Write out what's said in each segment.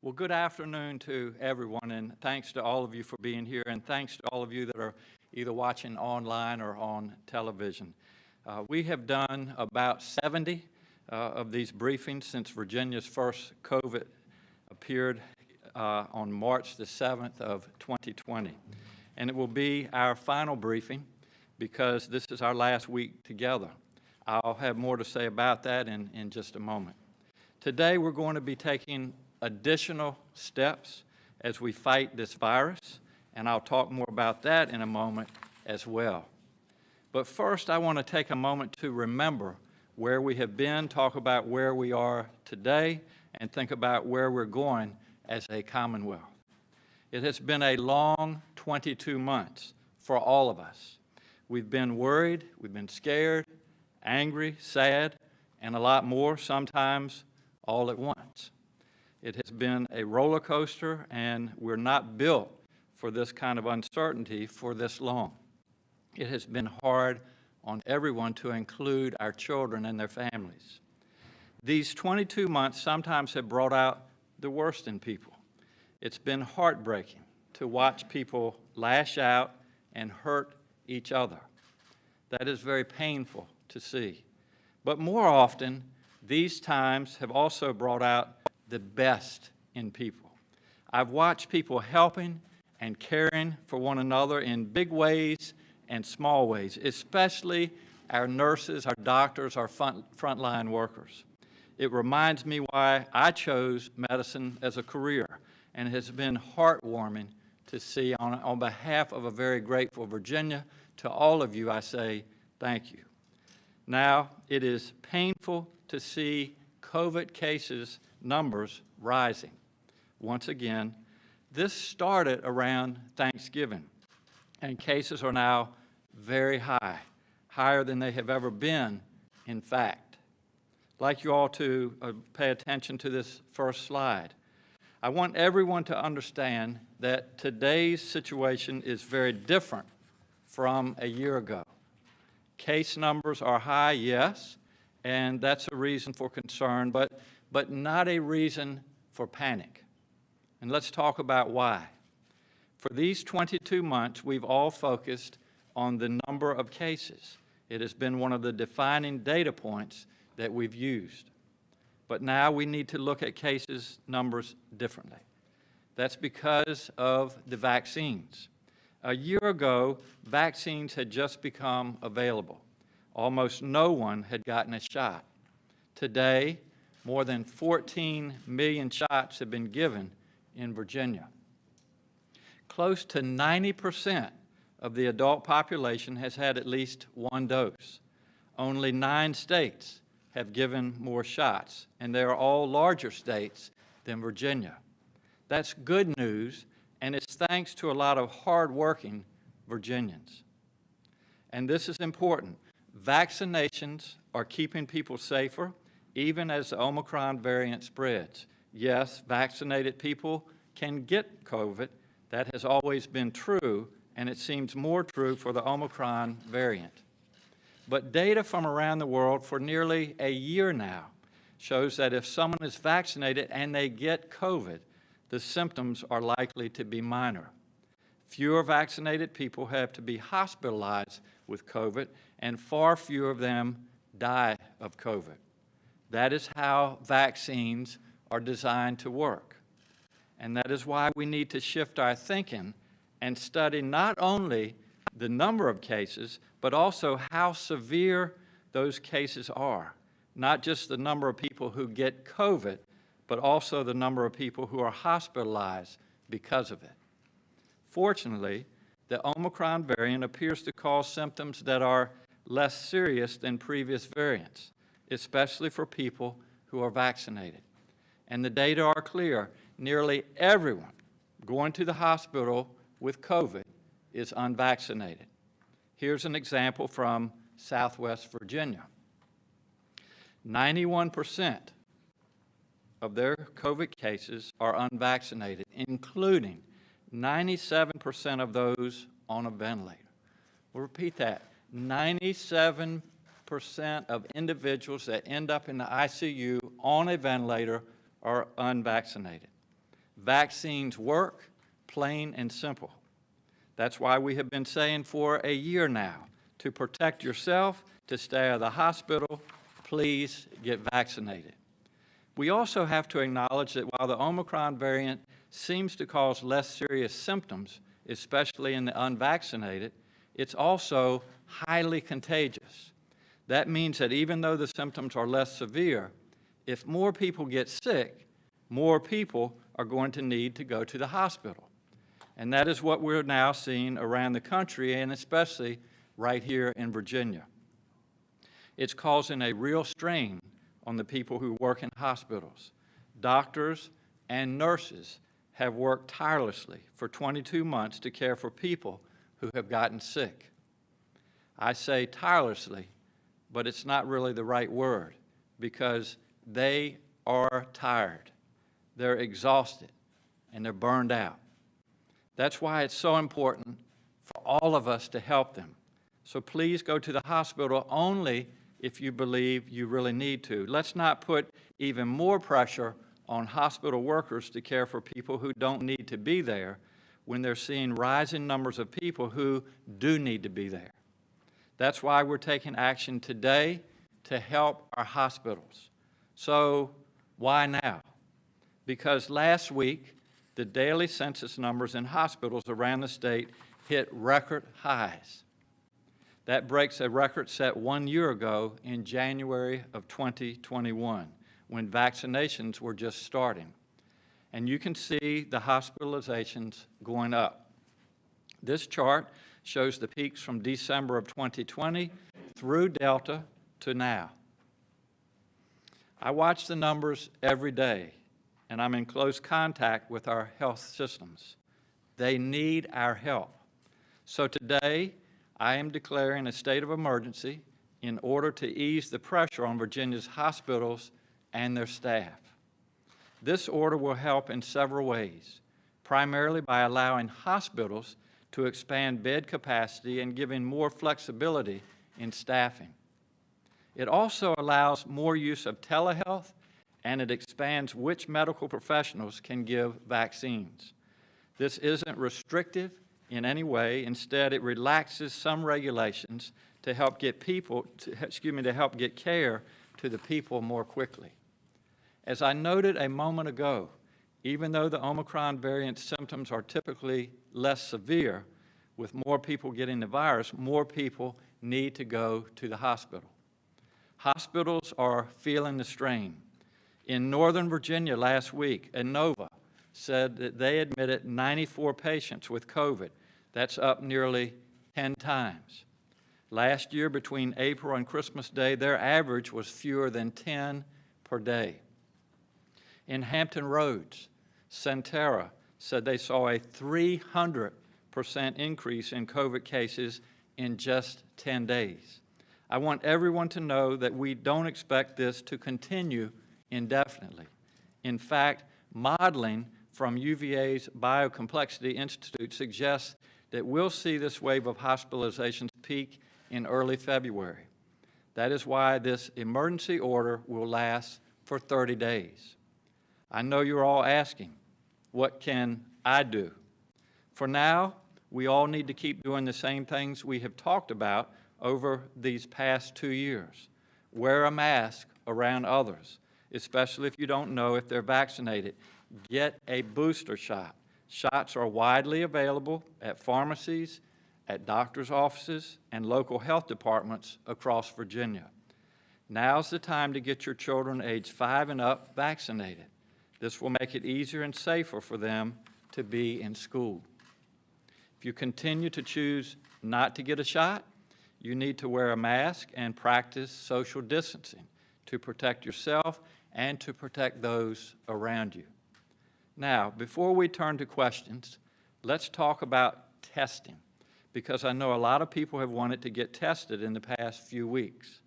Well, good afternoon to everyone, and thanks to all of you for being here, and thanks to all of you that are either watching online or on television. We have done about 70 of these briefings since Virginia's first COVID appeared on March the 7th of 2020. And it will be our final briefing because this is our last week together. I'll have more to say about that in just a moment. Today we're going to be taking additional steps as we fight this virus, and I'll talk more about that in a moment as well. But first, I want to take a moment to remember where we have been, talk about where we are today, and think about where we're going as a Commonwealth. It has been a long 22 months for all of us. We've been worried, we've been scared, angry, sad, and a lot more, sometimes all at once. It has been a roller coaster, and we're not built for this kind of uncertainty for this long. It has been hard on everyone, to include our children and their families. These 22 months sometimes have brought out the worst in people. It's been heartbreaking to watch people lash out and hurt each other. That is very painful to see. But more often, these times have also brought out the best in people. I've watched people helping and caring for one another in big ways and small ways, especially our nurses, our doctors, our frontline workers. It reminds me why I chose medicine as a career, and it has been heartwarming to see. On behalf of a very grateful Virginia, to all of you I say thank you. Now, it is painful to see COVID cases numbers rising. Once again, this started around Thanksgiving, and cases are now very high, higher than they have ever been, in fact. I'd like you all to pay attention to this first slide. I want everyone to understand that today's situation is very different from a year ago. Case numbers are high, yes, and that's a reason for concern, but not a reason for panic. And let's talk about why. For these 22 months, we've all focused on the number of cases. It has been one of the defining data points that we've used. But now we need to look at cases numbers differently. That's because of the vaccines. A year ago, vaccines had just become available. Almost no one had gotten a shot. Today, more than 14 million shots have been given in Virginia. Close to 90% of the adult population has had at least one dose. Only 9 states have given more shots, and they are all larger states than Virginia. That's good news, and it's thanks to a lot of hard-working Virginians. And this is important. Vaccinations are keeping people safer, even as the Omicron variant spreads. Yes, vaccinated people can get COVID. That has always been true, and it seems more true for the Omicron variant. But data from around the world for nearly a year now shows that if someone is vaccinated and they get COVID, the symptoms are likely to be minor. Fewer vaccinated people have to be hospitalized with COVID, and far fewer of them die of COVID. That is how vaccines are designed to work. And that is why we need to shift our thinking and study not only the number of cases, but also how severe those cases are. Not just the number of people who get COVID, but also the number of people who are hospitalized because of it. Fortunately, the Omicron variant appears to cause symptoms that are less serious than previous variants, especially for people who are vaccinated. And the data are clear. Nearly everyone going to the hospital with COVID is unvaccinated. Here's an example from Southwest Virginia. 91% of their COVID cases are unvaccinated, including 97% of those on a ventilator. We'll repeat that. 97% of individuals that end up in the ICU on a ventilator are unvaccinated. Vaccines work, plain and simple. That's why we have been saying for a year now, to protect yourself, to stay out of the hospital, please get vaccinated. We also have to acknowledge that while the Omicron variant seems to cause less serious symptoms, especially in the unvaccinated, it's also highly contagious. That means that even though the symptoms are less severe, if more people get sick, more people are going to need to go to the hospital. And that is what we're now seeing around the country, and especially right here in Virginia. It's causing a real strain on the people who work in hospitals. Doctors and nurses have worked tirelessly for 22 months to care for people who have gotten sick. I say tirelessly, but it's not really the right word, because they are tired, they're exhausted, and they're burned out. That's why it's so important for all of us to help them. So please go to the hospital only if you believe you really need to. Let's not put even more pressure on hospital workers to care for people who don't need to be there when they're seeing rising numbers of people who do need to be there. That's why we're taking action today to help our hospitals. So why now? Because last week, the daily census numbers in hospitals around the state hit record highs. That breaks a record set 1 year ago in January of 2021, when vaccinations were just starting. And you can see the hospitalizations going up. This chart shows the peaks from December of 2020 through Delta to now. I watch the numbers every day, and I'm in close contact with our health systems. They need our help. So today, I am declaring a state of emergency in order to ease the pressure on Virginia's hospitals and their staff. This order will help in several ways, primarily by allowing hospitals to expand bed capacity and giving more flexibility in staffing. It also allows more use of telehealth, and it expands which medical professionals can give vaccines. This isn't restrictive in any way. Instead, it relaxes some regulations to help get care to the people more quickly. As I noted a moment ago, even though the Omicron variant symptoms are typically less severe, with more people getting the virus, more people need to go to the hospital. Hospitals are feeling the strain. In Northern Virginia last week, Inova said that they admitted 94 patients with COVID. That's up nearly 10 times. Last year, between April and Christmas Day, their average was fewer than 10 per day. In Hampton Roads, Centera said they saw a 300% increase in COVID cases in just 10 days. I want everyone to know that we don't expect this to continue indefinitely. In fact, modeling from UVA's Biocomplexity Institute suggests that we'll see this wave of hospitalizations peak in early February. That is why this emergency order will last for 30 days. I know you're all asking, what can I do? For now, we all need to keep doing the same things we have talked about over these past 2 years. Wear a mask around others, especially if you don't know if they're vaccinated. Get a booster shot. Shots are widely available at pharmacies, at doctors' offices, and local health departments across Virginia. Now's the time to get your children age 5 and up vaccinated. This will make it easier and safer for them to be in school. If you continue to choose not to get a shot, you need to wear a mask and practice social distancing to protect yourself and to protect those around you. Now, before we turn to questions, let's talk about testing, because I know a lot of people have wanted to get tested in the past few weeks,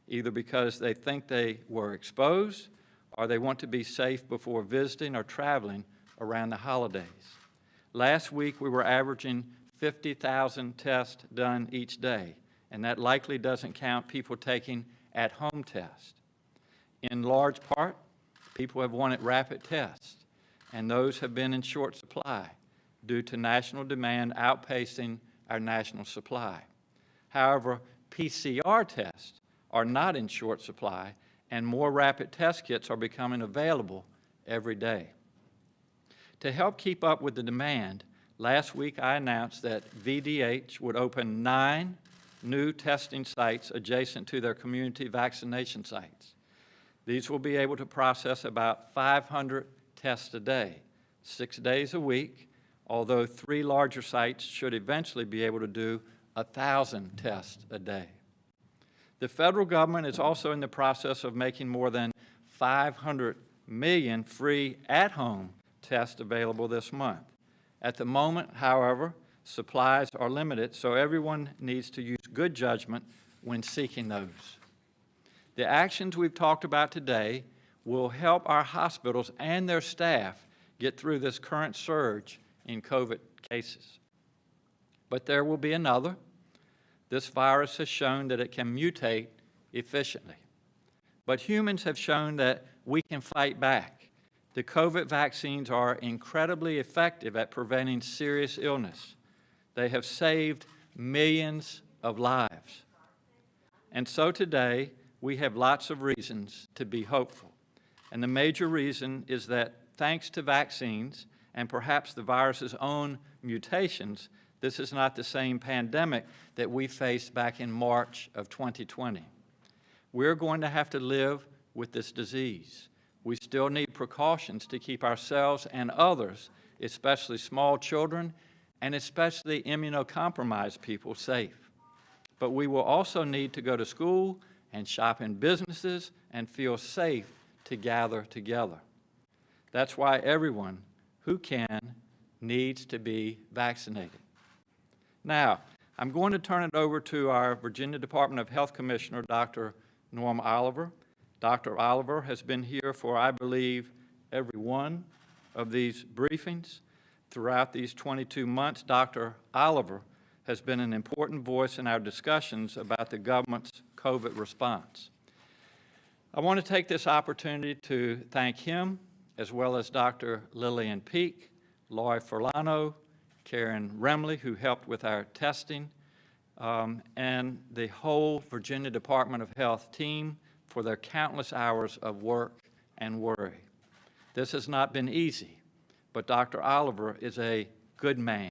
either because they think they were exposed or they want to be safe before visiting or traveling around the holidays. Last week, we were averaging 50,000 tests done each day, and that likely doesn't count people taking at-home tests. In large part, people have wanted rapid tests, and those have been in short supply due to national demand outpacing our national supply. However, PCR tests are not in short supply, and more rapid test kits are becoming available every day. To help keep up with the demand, last week I announced that VDH would open 9 new testing sites adjacent to their community vaccination sites. These will be able to process about 500 tests a day, 6 days a week, although 3 larger sites should eventually be able to do 1,000 tests a day. The federal government is also in the process of making more than 500 million free at-home tests available this month. At the moment, however, supplies are limited, so everyone needs to use good judgment when seeking those. The actions we've talked about today will help our hospitals and their staff get through this current surge in COVID cases. But there will be another. This virus has shown that it can mutate efficiently. But humans have shown that we can fight back. The COVID vaccines are incredibly effective at preventing serious illness. They have saved millions of lives. And so today, we have lots of reasons to be hopeful. And the major reason is that thanks to vaccines and perhaps the virus's own mutations, this is not the same pandemic that we faced back in March of 2020. We're going to have to live with this disease. We still need precautions to keep ourselves and others, especially small children and especially immunocompromised people, safe. But we will also need to go to school and shop in businesses and feel safe to gather together. That's why everyone who can needs to be vaccinated. Now, I'm going to turn it over to our Virginia Department of Health Commissioner, Dr. Norm Oliver. Dr. Oliver has been here for, I believe, every one of these briefings. Throughout these 22 months, Dr. Oliver has been an important voice in our discussions about the government's COVID response. I want to take this opportunity to thank him, as well as Dr. Lillian Peek, Laurie Furlano, Karen Remley, who helped with our testing, and the whole Virginia Department of Health team for their countless hours of work and worry. This has not been easy, but Dr. Oliver is a good man,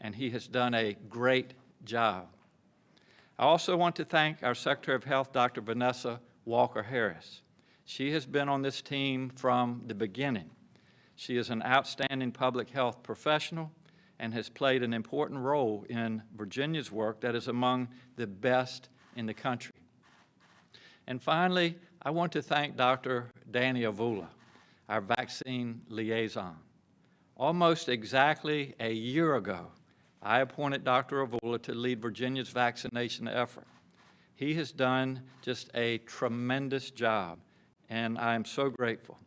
and he has done a great job. I also want to thank our Secretary of Health, Dr. Vanessa Walker-Harris. She has been on this team from the beginning. She is an outstanding public health professional and has played an important role in Virginia's work that is among the best in the country. And finally, I want to thank Dr. Danny Avula, our vaccine liaison. Almost exactly a year ago, I appointed Dr. Avula to lead Virginia's vaccination effort. He has done just a tremendous job, and I am so grateful.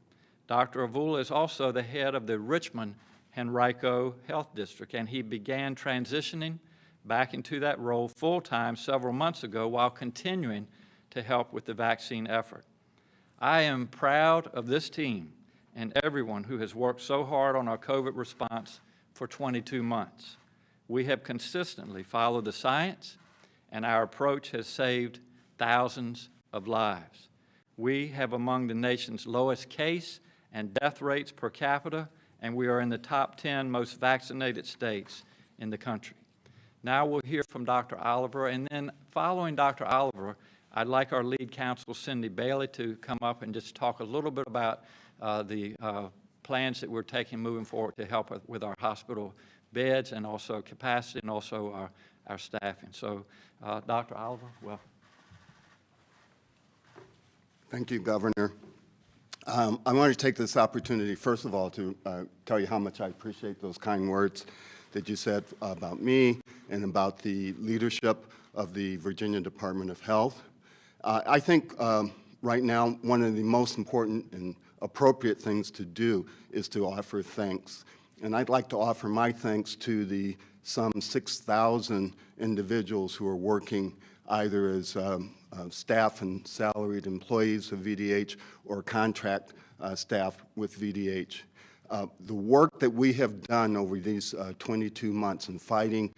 Dr. Avula is also the head of the Richmond Henrico Health District, and he began transitioning back into that role full-time several months ago while continuing to help with the vaccine effort. I am proud of this team and everyone who has worked so hard on our COVID response for 22 months. We have consistently followed the science, and our approach has saved thousands of lives. We have among the nation's lowest case and death rates per capita, and we are in the top 10 most vaccinated states in the country. Now we'll hear from Dr. Oliver, and then following Dr. Oliver, I'd like our lead counsel, Cindy Bailey, to come up and just talk a little bit about the plans that we're taking moving forward to help with our hospital beds and also capacity and also our staffing. So, Dr. Oliver, welcome. Thank you, Governor. I want to take this opportunity, first of all, to tell you how much I appreciate those kind words that you said about me and about the leadership of the Virginia Department of Health. I think right now one of the most important and appropriate things to do is to offer thanks. And I'd like to offer my thanks to the some 6,000 individuals who are working either as staff and salaried employees of VDH or contract staff with VDH. The work that we have done over these 22 months in fighting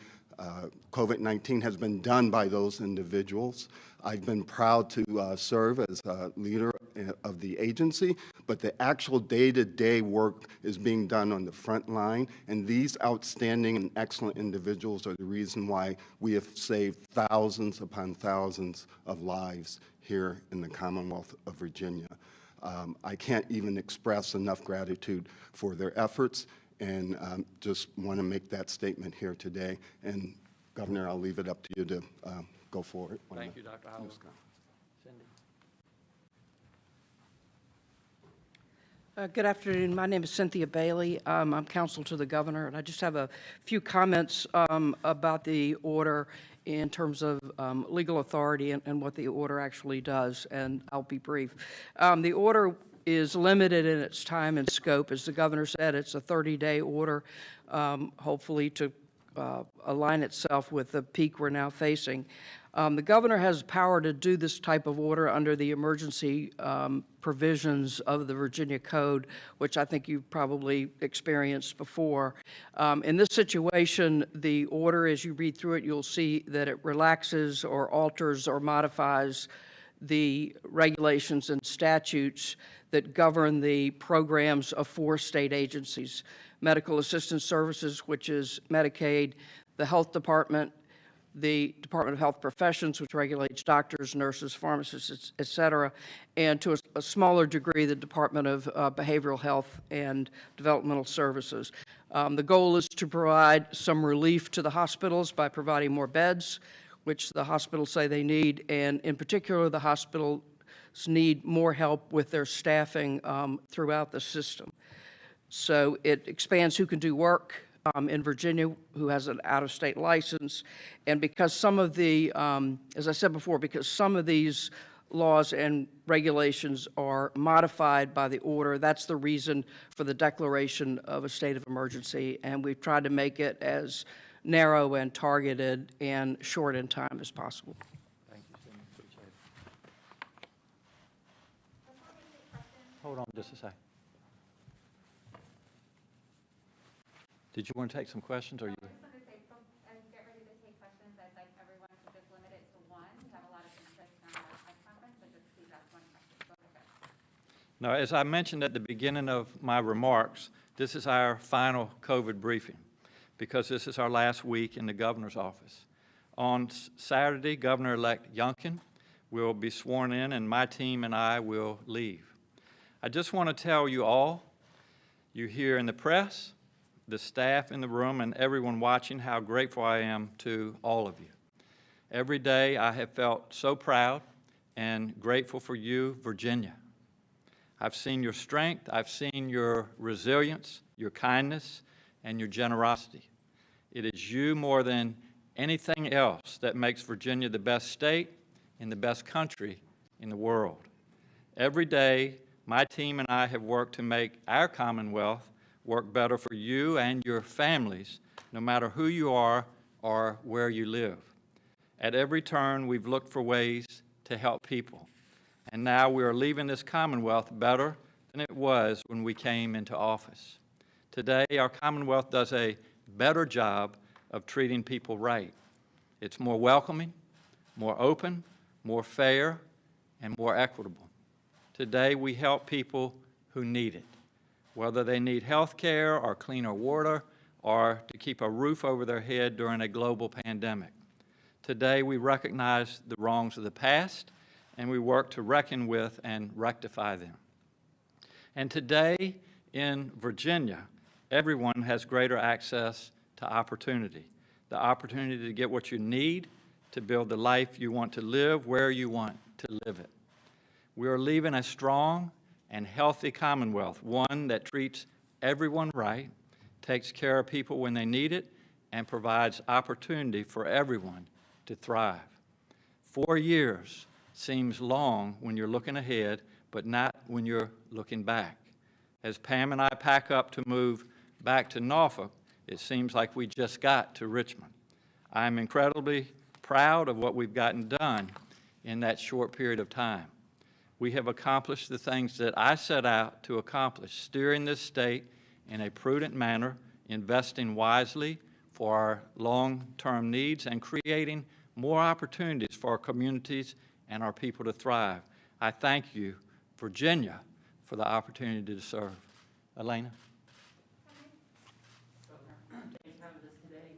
COVID-19 has been done by those individuals. I've been proud to serve as a leader of the agency, but the actual day-to-day work is being done on the front line, and these outstanding and excellent individuals are the reason why we have saved thousands upon thousands of lives here in the Commonwealth of Virginia. I can't even express enough gratitude for their efforts, and just want to make that statement here today. And Governor, I'll leave it up to you to go forward. Thank you, Dr. Howard. Cindy. Good afternoon. My name is Cynthia Bailey. I'm counsel to the governor, and I just have a few comments about the order in terms of legal authority and what the order actually does, and I'll be brief. The order is limited in its time and scope. As the governor said, it's a 30-day order, hopefully to align itself with the peak we're now facing. The governor has power to do this type of order under the emergency provisions of the Virginia Code, which I think you've probably experienced before. In this situation, the order, as you read through it, you'll see that it relaxes or alters or modifies the regulations and statutes that govern the programs of 4 state agencies: Medical Assistance Services, which is Medicaid, the Health Department, the Department of Health Professions, which regulates doctors, nurses, pharmacists, et cetera, and to a smaller degree, the Department of Behavioral Health and Developmental Services. The goal is to provide some relief to the hospitals by providing more beds, which the hospitals say they need, and in particular, the hospitals need more help with their staffing throughout the system. So it expands who can do work in Virginia, who has an out-of-state license, and because some of the, as I said before, because some of these laws and regulations are modified by the order, that's the reason for the declaration of a state of emergency, and we've tried to make it as narrow and targeted and short in time as possible. Thank you, Cindy. Appreciate it. Hold on just a second. Did you want to take some questions, or you? I just wanted to say, as we get ready to take questions, I'd like everyone to just limit it to one. We have a lot of interest on our press conference, so just please ask one question. Go ahead. No, as I mentioned at the beginning of my remarks, this is our final COVID briefing because this is our last week in the governor's office. On Saturday, Governor-elect Youngkin will be sworn in, and my team and I will leave. I just want to tell you all, you here in the press, the staff in the room, and everyone watching, how grateful I am to all of you. Every day I have felt so proud and grateful for you, Virginia. I've seen your strength, I've seen your resilience, your kindness, and your generosity. It is you more than anything else that makes Virginia the best state and the best country in the world. Every day, my team and I have worked to make our Commonwealth work better for you and your families, no matter who you are or where you live. At every turn, we've looked for ways to help people. And now we are leaving this Commonwealth better than it was when we came into office. Today, our Commonwealth does a better job of treating people right. It's more welcoming, more open, more fair, and more equitable. Today, we help people who need it, whether they need health care or cleaner water or to keep a roof over their head during a global pandemic. Today, we recognize the wrongs of the past, and we work to reckon with and rectify them. And today, in Virginia, everyone has greater access to opportunity, the opportunity to get what you need to build the life you want to live where you want to live it. We are leaving a strong and healthy Commonwealth, one that treats everyone right, takes care of people when they need it, and provides opportunity for everyone to thrive. 4 years seems long when you're looking ahead, but not when you're looking back. As Pam and I pack up to move back to Norfolk, it seems like we just got to Richmond. I'm incredibly proud of what we've gotten done in that short period of time. We have accomplished the things that I set out to accomplish, steering this state in a prudent manner, investing wisely for our long-term needs and creating more opportunities for our communities and our people to thrive. I thank you, Virginia, for the opportunity to serve. Elena? Governor, thanks for having us today.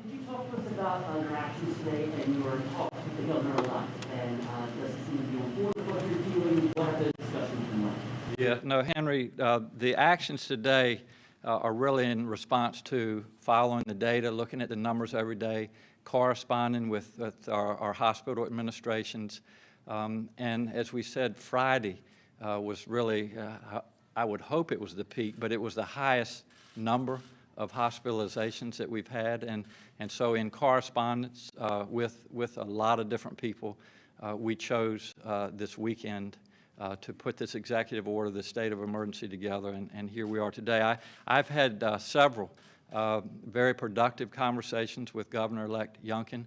Could you talk to us about your actions today and your talks with the governor-elect? And does it seem to be on board with what you're doing? What have the discussions been like? Yeah, no, Henry, the actions today are really in response to following the data, looking at the numbers every day, corresponding with our hospital administrations. And as we said, Friday was really, I would hope it was the peak, but it was the highest number of hospitalizations that we've had. And so in correspondence with a lot of different people, we chose this weekend to put this executive order, the state of emergency together, and here we are today. I've had several very productive conversations with Governor-elect Youngkin.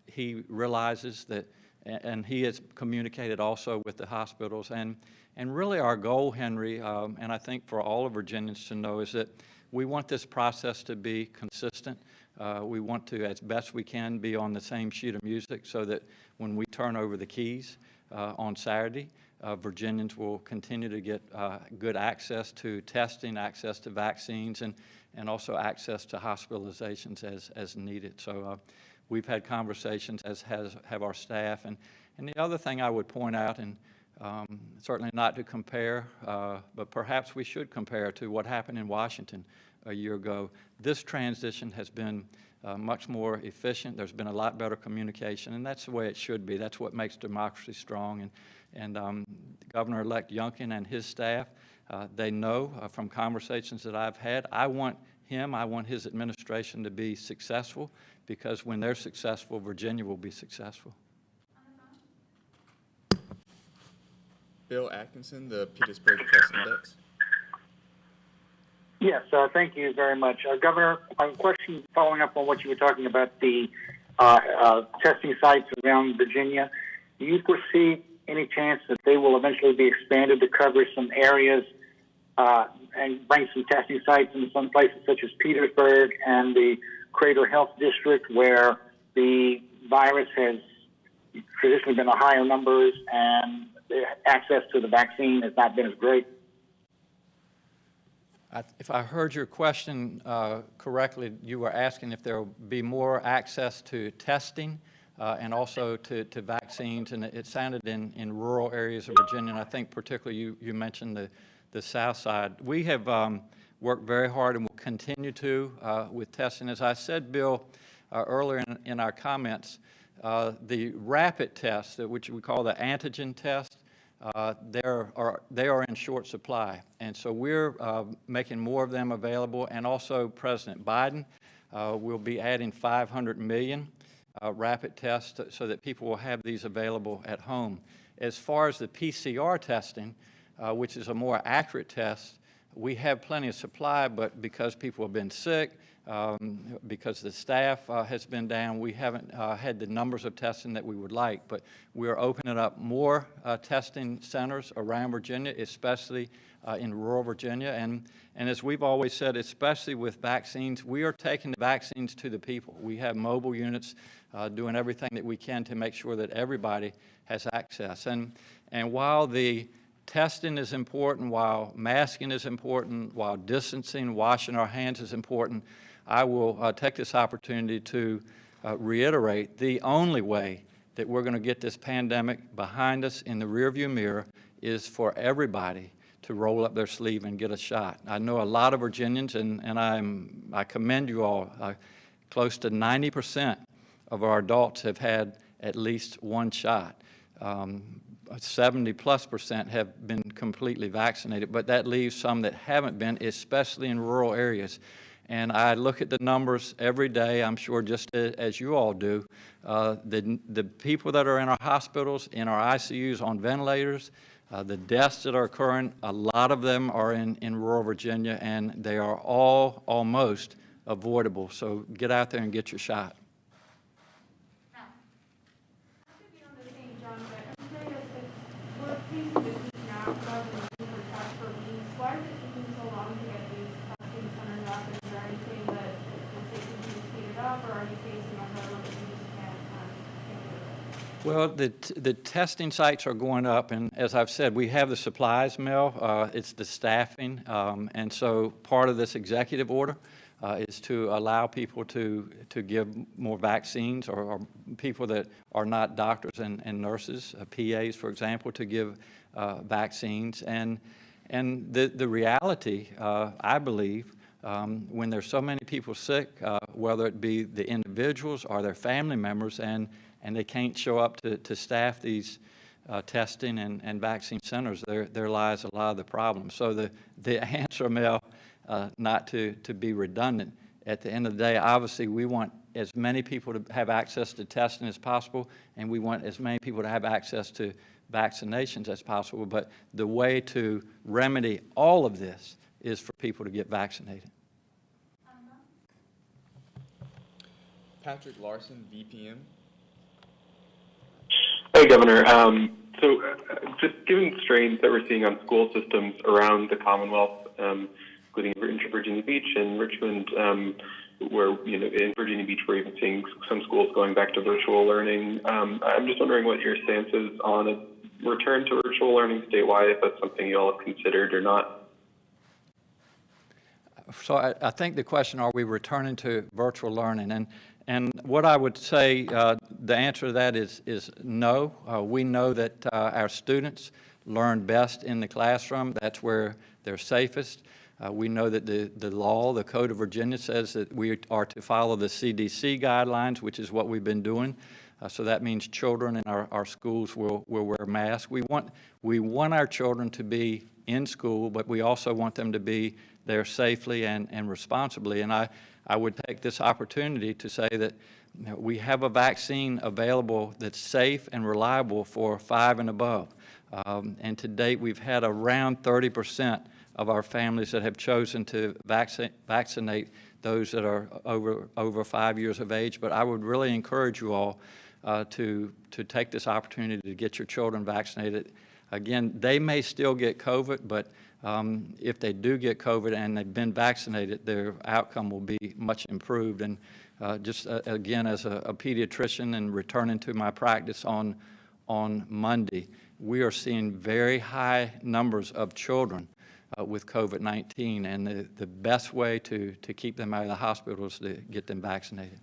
He realizes that, and he has communicated also with the hospitals, and really our goal, Henry, and I think for all of Virginians to know, is that we want this process to be consistent. We want to, as best we can, be on the same sheet of music so that when we turn over the keys on Saturday, Virginians will continue to get good access to testing, access to vaccines, and also access to hospitalizations as needed. So we've had conversations, as have our staff. And the other thing I would point out, and certainly not to compare, but perhaps we should compare to what happened in Washington a year ago. This transition has been much more efficient. There's been a lot better communication, and that's the way it should be. That's what makes democracy strong. And Governor-elect Youngkin and his staff, they know from conversations that I've had, I want his administration to be successful, because when they're successful, Virginia will be successful. Bill Atkinson, the Petersburg Press Index. Yes, thank you very much. Governor, a question following up on what you were talking about, the testing sites around Virginia. Do you foresee any chance that they will eventually be expanded to cover some areas and bring some testing sites in some places such as Petersburg and the Crater Health District, where the virus has traditionally been a higher numbers and the access to the vaccine has not been as great? If I heard your question correctly, you were asking if there will be more access to testing and also to vaccines, and it sounded in rural areas of Virginia, and I think particularly you mentioned the south side. We have worked very hard and will continue to with testing. As I said, Bill, earlier in our comments, the rapid test, which we call the antigen test, they are in short supply, and so we're making more of them available. And also President Biden will be adding 500 million rapid tests so that people will have these available at home. As far as the PCR testing, which is a more accurate test, we have plenty of supply, but because people have been sick, because the staff has been down, we haven't had the numbers of testing that we would like. But we're opening up more testing centers around Virginia, especially in rural Virginia. And as we've always said, especially with vaccines, we are taking the vaccines to the people. We have mobile units doing everything that we can to make sure that everybody has access. And while the testing is important, while masking is important, while distancing, washing our hands is important, I will take this opportunity to reiterate the only way that we're going to get this pandemic behind us in the rearview mirror is for everybody to roll up their sleeve and get a shot. I know a lot of Virginians, and I commend you all. Close to 90% of our adults have had at least one shot. 70+% have been completely vaccinated, but that leaves some that haven't been, especially in rural areas. And I look at the numbers every day, I'm sure just as you all do. The people that are in our hospitals, in our ICUs on ventilators, the deaths that are occurring, a lot of them are in rural Virginia, and they are all almost avoidable. So get out there and get your shot. We're facing the peak now, 2019 for test for weeks. Why is it taking so long to get the Well, the testing sites are going up, and as I've said, we have the supplies, Mel. It's the staffing, and so part of this executive order is to allow people to give more vaccines, or people that are not doctors and nurses, PAs, for example, to give vaccines. And the reality, I believe, when there's so many people sick, whether it be the individuals or their family members, and they can't show up to staff these testing and vaccine centers, there lies a lot of the problem. So the answer, Mel, not to be redundant, at the end of the day, obviously we want as many people to have access to testing as possible, and we want as many people to have access to vaccinations as possible, but the way to remedy all of this is for people to get vaccinated. Patrick Larson, VPM. Hey, Governor. Just given the strains that we're seeing on school systems around the Commonwealth, including in Virginia Beach and Richmond, where, in Virginia Beach, we're even seeing some schools going back to virtual learning. I'm just wondering what your stance is on a return to virtual learning statewide, if that's something you all have considered or not. So I think the question, are we returning to virtual learning? And what I would say, the answer to that is no. We know that our students learn best in the classroom. That's where they're safest. We know that the law, the Code of Virginia, says that we are to follow the CDC guidelines, which is what we've been doing. So that means children in our schools will wear masks. We want our children to be in school, but we also want them to be there safely and responsibly. And I would take this opportunity to say that we have a vaccine available that's safe and reliable for 5 and above. And to date, we've had around 30% of our families that have chosen to vaccinate those that are over 5 years of age. But I would really encourage you all to take this opportunity to get your children vaccinated. Again, they may still get COVID, but if they do get COVID and they've been vaccinated, their outcome will be much improved. And again, as a pediatrician and returning to my practice on Monday, we are seeing very high numbers of children with COVID-19, and the best way to keep them out of the hospital is to get them vaccinated.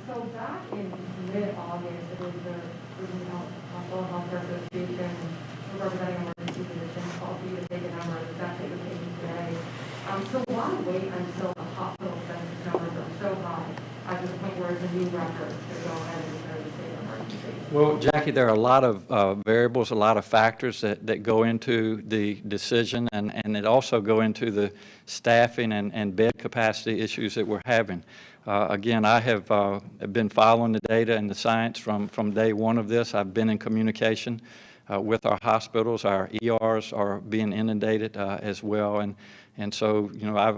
So back in mid-August, it was the Hospital Health Care Association representing emergency physicians called for you to take a number of steps that you're taking today. So why wait until the hospital census numbers are so high at the point where it's a new record to go ahead and declare the state of emergency? Well, Jackie, there are a lot of variables, a lot of factors that go into the decision, and it also go into the staffing and bed capacity issues that we're having. Again, I have been following the data and the science from day one of this. I've been in communication with our hospitals. Our ERs are being inundated as well. And so,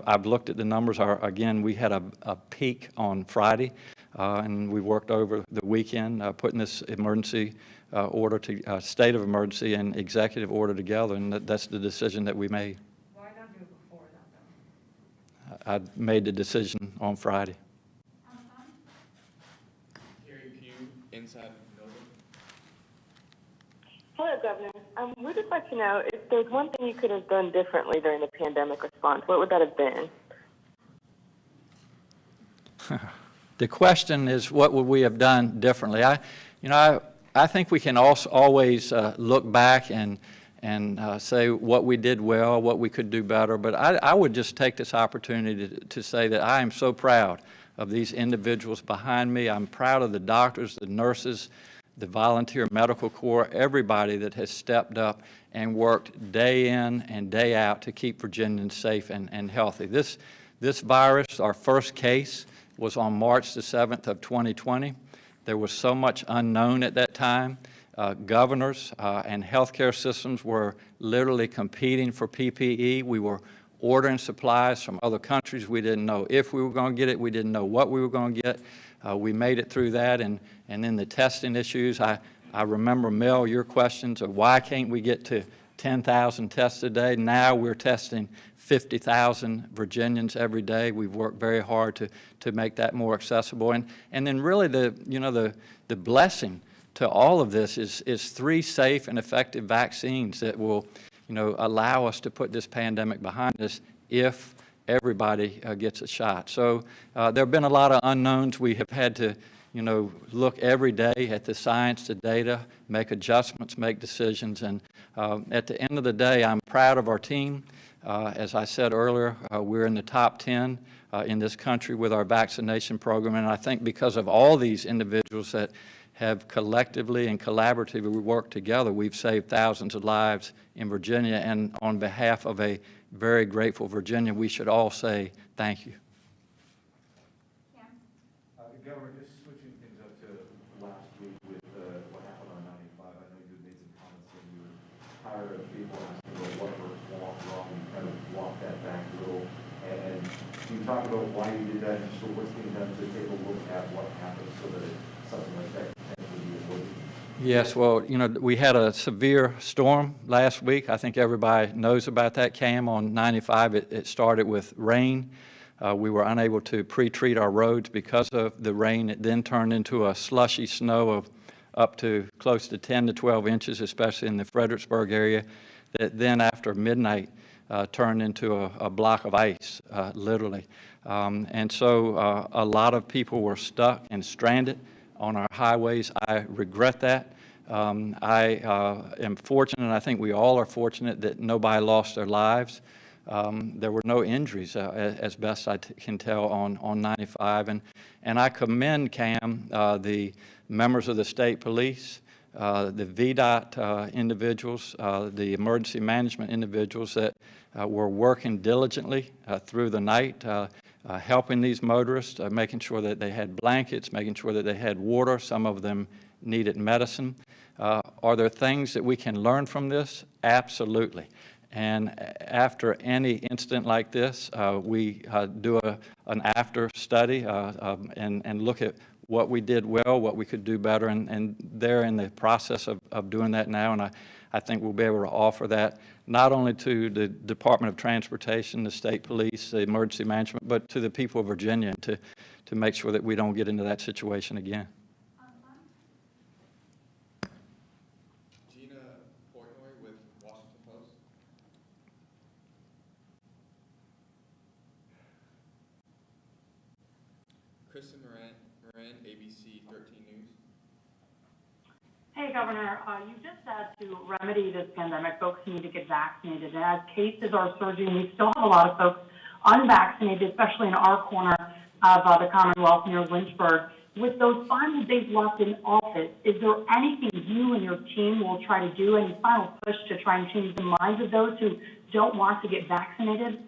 I've looked at the numbers. Again, we had a peak on Friday, and we worked over the weekend putting this emergency order to state of emergency and executive order together, and that's the decision that we made. Why not do it before that, though? I made the decision on Friday. Inside Nova. Hello, Governor. We'd just like to know if there's one thing you could have done differently during the pandemic response, what would that have been? The question is, what would we have done differently? I think we can also always look back and say what we did well, what we could do better. But I would just take this opportunity to say that I am so proud of these individuals behind me. I'm proud of the doctors, the nurses, the volunteer medical corps, everybody that has stepped up and worked day in and day out to keep Virginians safe and healthy. This virus, our first case, was on March the 7th of 2020. There was so much unknown at that time. Governors and healthcare systems were literally competing for PPE. We were ordering supplies from other countries. We didn't know if we were going to get it. We didn't know what we were going to get. We made it through that, and then the testing issues. I remember, Mel, your questions of why can't we get to 10,000 tests a day. Now we're testing 50,000 Virginians every day. We've worked very hard to make that more accessible. And then really the blessing to all of this is 3 safe and effective vaccines that will, allow us to put this pandemic behind us if everybody gets a shot. So there have been a lot of unknowns. We have had to, look every day at the science, the data, make adjustments, make decisions. And at the end of the day, I'm proud of our team. As I said earlier, we're in the top 10 in this country with our vaccination program. And I think because of all these individuals that have collectively and collaboratively worked together, we've saved thousands of lives in Virginia. And on behalf of a very grateful Virginia, we should all say thank you. Governor, just switching things up to last week with what happened on 95. I know you had made some comments saying you were tired of people asking about what went wrong. You kind of walked that back a little. And can you talk about why you did that and just what's being done to take a look at what happened so that something like that can potentially be avoided? Yes, well, we had a severe storm last week. I think everybody knows about that, Cam. On 95, it started with rain. We were unable to pre-treat our roads because of the rain. It then turned into a slushy snow of up to close to 10 to 12 inches, especially in the Fredericksburg area, that then after midnight turned into a block of ice, literally. And so a lot of people were stuck and stranded on our highways. I regret that. I am fortunate, and I think we all are fortunate, that nobody lost their lives. There were no injuries, as best I can tell, on 95. And I commend, Cam, the members of the state police, the VDOT individuals, the emergency management individuals that were working diligently through the night, helping these motorists, making sure that they had blankets, making sure that they had water. Some of them needed medicine. Are there things that we can learn from this? Absolutely. And after any incident like this, we do an after study and look at what we did well, what we could do better, and they're in the process of doing that now. And I think we'll be able to offer that not only to the Department of Transportation, the state police, the emergency management, but to the people of Virginia to make sure that we don't get into that situation again. Kristen Moran, ABC 13 News. Hey, Governor, you just said to remedy this pandemic, folks need to get vaccinated. And as cases are surging, we still have a lot of folks unvaccinated, especially in our corner of the Commonwealth near Lynchburg. With those final days left in office, is there anything you and your team will try to do, any final push to try and change the minds of those who don't want to get vaccinated?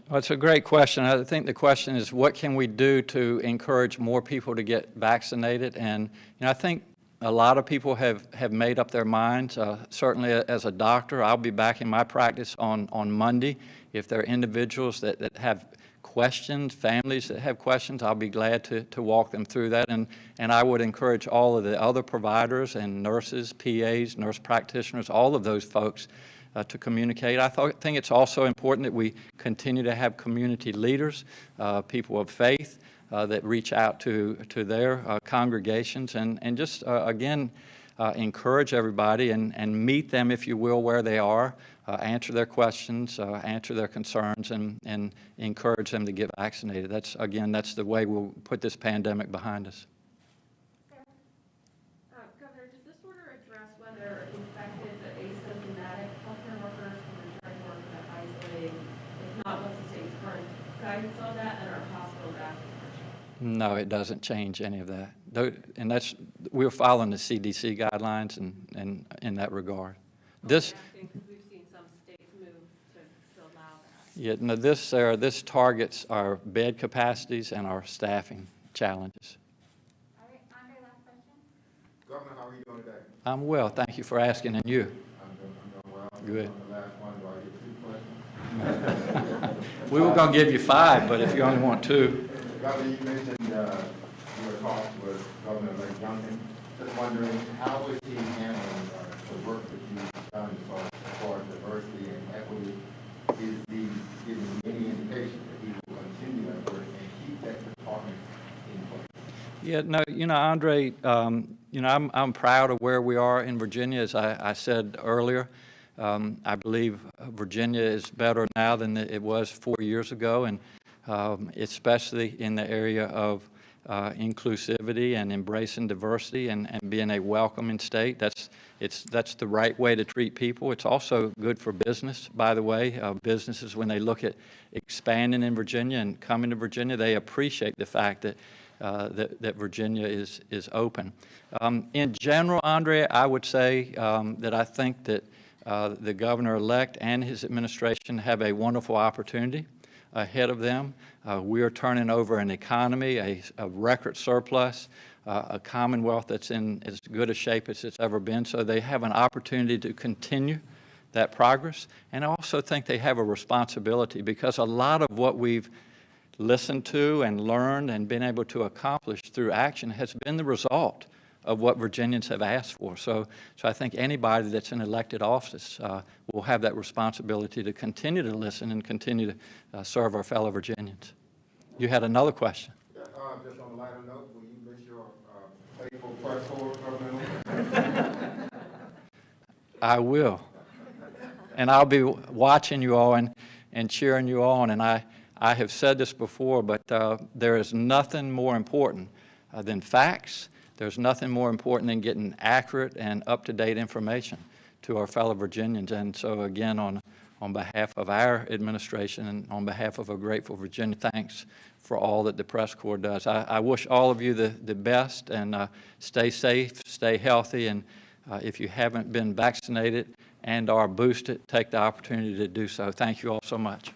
Well, it's a great question. I think the question is, what can we do to encourage more people to get vaccinated? And I think a lot of people have made up their minds. Certainly as a doctor, I'll be back in my practice on Monday. If there are individuals that have questions, families that have questions, I'll be glad to walk them through that. And I would encourage all of the other providers and nurses, PAs, nurse practitioners, all of those folks to communicate. I think it's also important that we continue to have community leaders, people of faith, that reach out to their congregations and just, again, encourage everybody and meet them, if you will, where they are, answer their questions, answer their concerns, and encourage them to get vaccinated. That's the way we'll put this pandemic behind us. Governor, does this order address whether infected but asymptomatic healthcare workers can return to work without isolating? If not, what's the state's current guidance on that, and our hospitals asking for change? No, it doesn't change any of that. And we're following the CDC guidelines and in that regard. This. We've seen some states move to allow that. Yeah, no, this targets our bed capacities and our staffing challenges. All right, Andre, last question. Governor, how are you doing today? I'm well. Thank you for asking, and you? I'm doing well. Good. On the last one, do I get 2 questions? We were going to give you 5, but if you only want 2. Governor, you mentioned your talks with Governor Duncan. Just wondering, how is he handling the work that you've done Yeah, no, Andre, I'm proud of where we are in Virginia. As I said earlier, I believe Virginia is better now than it was 4 years ago, and especially in the area of inclusivity and embracing diversity and being a welcoming state. That's the right way to treat people. It's also good for business, by the way. Businesses, when they look at expanding in Virginia and coming to Virginia, they appreciate the fact that that Virginia is open. In general, Andre, I would say that I think that the governor-elect and his administration have a wonderful opportunity ahead of them. We are turning over an economy, a record surplus, a Commonwealth that's in as good a shape as it's ever been. So they have an opportunity to continue that progress. And I also think they have a responsibility, because a lot of what we've listened to and learned and been able to accomplish through action has been the result of what Virginians have asked for. So I think anybody that's in elected office will have that responsibility to continue to listen and continue to serve our fellow Virginians. You had another question. Yeah, just on a lighter note, will you miss your faithful press corps, Governor? I will. And I'll be watching you all and cheering you on. And I have said this before, but there is nothing more important than facts. There's nothing more important than getting accurate and up-to-date information to our fellow Virginians. And so again, on behalf of our administration and on behalf of a grateful Virginia, thanks for all that the press corps does. I wish all of you the best, and stay safe, stay healthy, and if you haven't been vaccinated and are boosted, take the opportunity to do so. Thank you all so much.